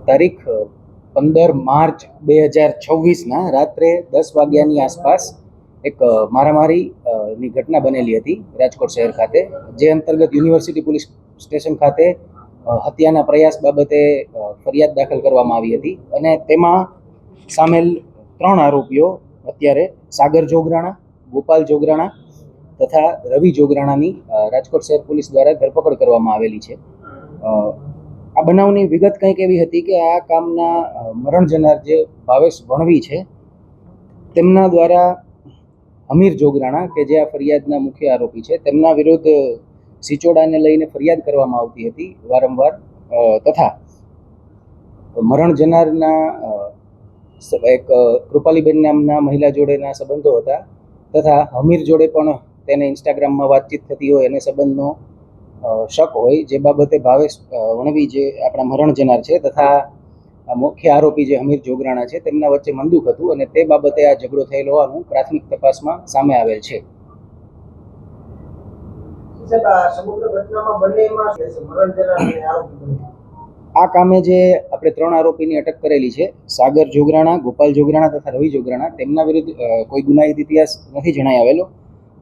તારીખ 15 માર્ચ 2026ના રાત્રે 10 વાગ્યાની આસપાસ એક મારામારીની ઘટના બનેલી હતી રાજકોટ શહેર ખાતે, જે અંતર્ગત યુનિવર્સિટી પોલીસ સ્ટેશન ખાતે હત્યાના પ્રયાસ બાબતે ફરિયાદ દાખલ કરવામાં આવી હતી અને તેમાં સામેલ 3 આરોપીઓ અત્યારે સાગર જોગરાણા, ગોપાલ જોગરાણા તથા રવિ જોગરાણાની રાજકોટ શહેર પોલીસ દ્વારા ધરપકડ કરવામાં આવેલી છે. આ બનાવની વિગત કંઈક એવી હતી કે આ કામના મરણ જનાર જે ભાવેશ વણવી છે તેમના દ્વારા અમીર જોગરાણા કે જે આ ફરિયાદના મુખ્ય આરોપી છે તેમના વિરુદ્ધ સિચોડાને લઈને ફરિયાદ કરવામાં આવતી હતી વારંવાર, તથા મરણ જનારના એક કૃપાલીબેન નામના મહિલા જોડેના સંબંધો હતા તથા અમીર જોડે પણ તેને ઇન્સ્ટાગ્રામમાં વાતચીત થતી હોય અને સંબંધનો શક હોય, જે બાબતે ભાવેશ વણવી જે આપણા મરણ જનાર છે તથા મુખ્ય આરોપી જે અમીર જોગરાણા છે તેમના વચ્ચે મંદુક હતું અને તે બાબતે આ ઝઘડો થયેલો હોવાનું પ્રાથમિક તપાસમાં સામે આવેલ છે. આ કામે જે આપણે 3 આરોપીની અટક કરેલી છે, સાગર જોગરાણા, ગોપાલ જોગરાણા તથા રવિ જોગરાણા, તેમના વિરુદ્ધ કોઈ ગુનાહિત ઇતિહાસ નથી જણાઈ આવેલો,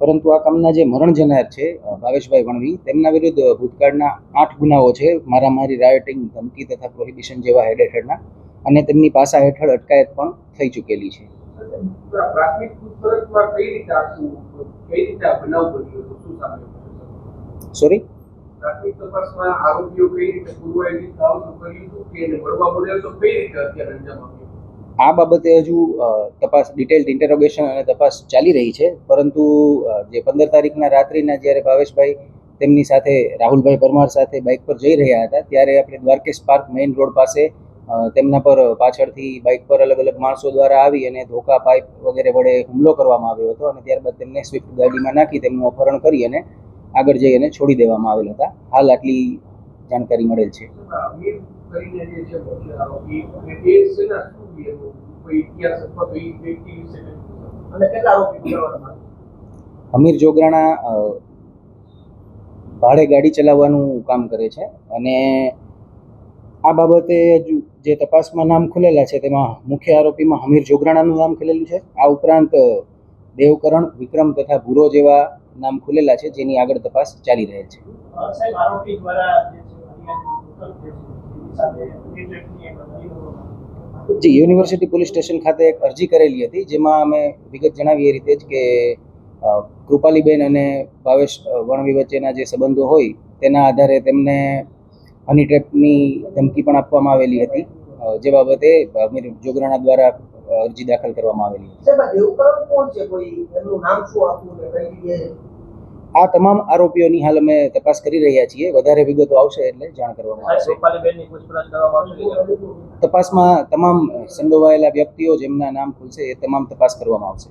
પરંતુ આ કામના જે મરણ જનાર છે ભાવેશભાઈ વણવી તેમના વિરુદ્ધ ભૂતકાળના 8 ગુનાઓ છે, મારામારી, રાયોટિંગ, ધમકી તથા પ્રોહિબિશન જેવા હેડ હેઠળના, અને તેમની પાસા હેઠળ અટકાયત પણ થઈ ચૂકેલી છે. સોરી, આ બાબતે હજુ તપાસ, ડિટેલ્ડ ઇન્ટરોગેશન અને તપાસ ચાલી રહી છે, પરંતુ જે 15 તારીખના રાત્રિના જ્યારે ભાવેશભાઈ તેમની સાથે રાહુલભાઈ પરમાર સાથે બાઇક પર જઈ રહ્યા હતા ત્યારે આપણે દ્વારકેશ પાર્ક મેઇન રોડ પાસે તેમના પર પાછળથી બાઇક પર અલગ અલગ માણસો દ્વારા આવી અને ધોકા, પાઇપ વગેરે વડે હુમલો કરવામાં આવ્યો હતો અને ત્યારબાદ તેમને સ્વિફ્ટ ગાડીમાં નાખી તેમનું અપહરણ કરી અને આગળ જઈ અને છોડી દેવામાં આવેલ હતા. હાલ આટલી જાણકારી મળેલ છે. અમીર જોગરાણા ભાડે ગાડી ચલાવવાનું કામ કરે છે અને આ બાબતે જે તપાસમાં નામ ખુલેલા છે તેમાં મુખ્ય આરોપીમાં અમીર જોગરાણાનું નામ ખુલેલું છે. આ ઉપરાંત દેવકરણ, વિક્રમ તથા ભૂરો જેવા નામ ખુલેલા છે, જેની આગળ તપાસ ચાલી રહેલ છે. જી, યુનિવર્સિટી પોલીસ સ્ટેશન ખાતે એક અરજી કરેલી હતી, જેમાં અમે વિગત જણાવી એ રીતે જ કે કૃપાલીબેન અને ભાવેશ વણવી વચ્ચેના જે સંબંધો હોય તેના આધારે તેમને હની ટ્રેપની ધમકી પણ આપવામાં આવેલી હતી, જે બાબતે અમીર જોગરાણા દ્વારા અરજી દાખલ કરવામાં આવેલી હતી. આ તમામ આરોપીઓની હાલ અમે તપાસ કરી રહ્યા છીએ. વધારે વિગતો આવશે એટલે જાણ કરવામાં આવશે. તપાસમાં તમામ સંડોવાયેલા વ્યક્તિઓ જેમના નામ ખુલશે એ તમામ તપાસ કરવામાં આવશે.